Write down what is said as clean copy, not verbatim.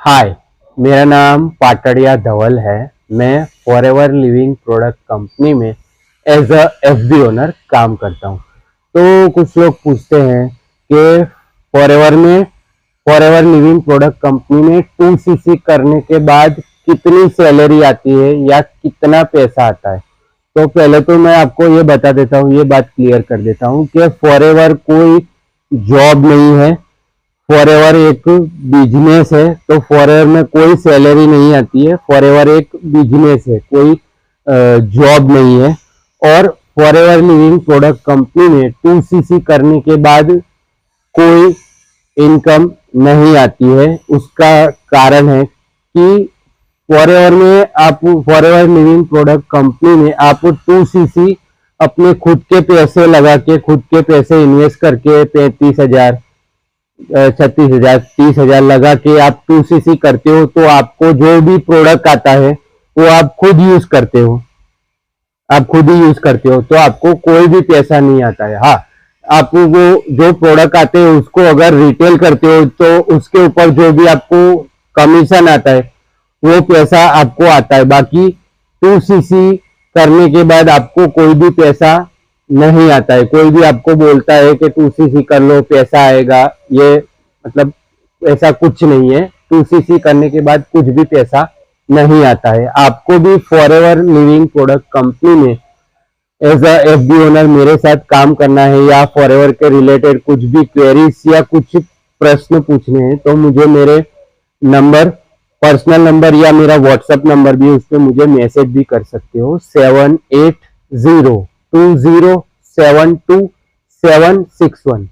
हाय, मेरा नाम पाटड़िया धवल है। मैं फॉरएवर लिविंग प्रोडक्ट कंपनी में एज अ एफबी ओनर काम करता हूँ। तो कुछ लोग पूछते हैं कि फॉरएवर लिविंग प्रोडक्ट कंपनी में 2cc करने के बाद कितनी सैलरी आती है या कितना पैसा आता है। तो पहले तो मैं आपको ये बता देता हूँ, ये बात क्लियर कर देता हूँ कि फॉरएवर कोई जॉब नहीं है। फॉरएवर एक बिजनेस है। तो फॉरएवर में कोई सैलरी नहीं आती है। फॉरएवर एक बिजनेस है, कोई जॉब नहीं है। और फॉरएवर लिविंग प्रोडक्ट कंपनी में 2cc करने के बाद कोई इनकम नहीं आती है। उसका कारण है कि फॉरएवर लिविंग प्रोडक्ट कंपनी में आप 2cc अपने खुद के पैसे लगा के, खुद के पैसे इन्वेस्ट करके 35,000, 36,000, 30,000 लगा के आप 2cc करते हो, तो आपको जो भी प्रोडक्ट आता है वो आप खुद यूज करते हो, आप खुद ही यूज करते हो, तो आपको कोई भी पैसा नहीं आता है। हाँ, आप वो जो प्रोडक्ट आते हैं उसको अगर रिटेल करते हो तो उसके ऊपर जो भी आपको कमीशन आता है वो पैसा आपको आता है। बाकी 2cc करने के बाद आपको कोई भी पैसा नहीं आता है। कोई भी आपको बोलता है कि 2cc कर लो पैसा आएगा, ये मतलब ऐसा कुछ नहीं है। 2cc करने के बाद कुछ भी पैसा नहीं आता है। आपको भी फॉरएवर लिविंग प्रोडक्ट कंपनी में एज अ एफबी ओनर मेरे साथ काम करना है या फॉरएवर के रिलेटेड कुछ भी क्वेरीज या कुछ प्रश्न पूछने हैं, तो मुझे मेरे नंबर, पर्सनल नंबर या मेरा व्हाट्सएप नंबर भी, उस पर मुझे मैसेज भी कर सकते हो। 7802072761।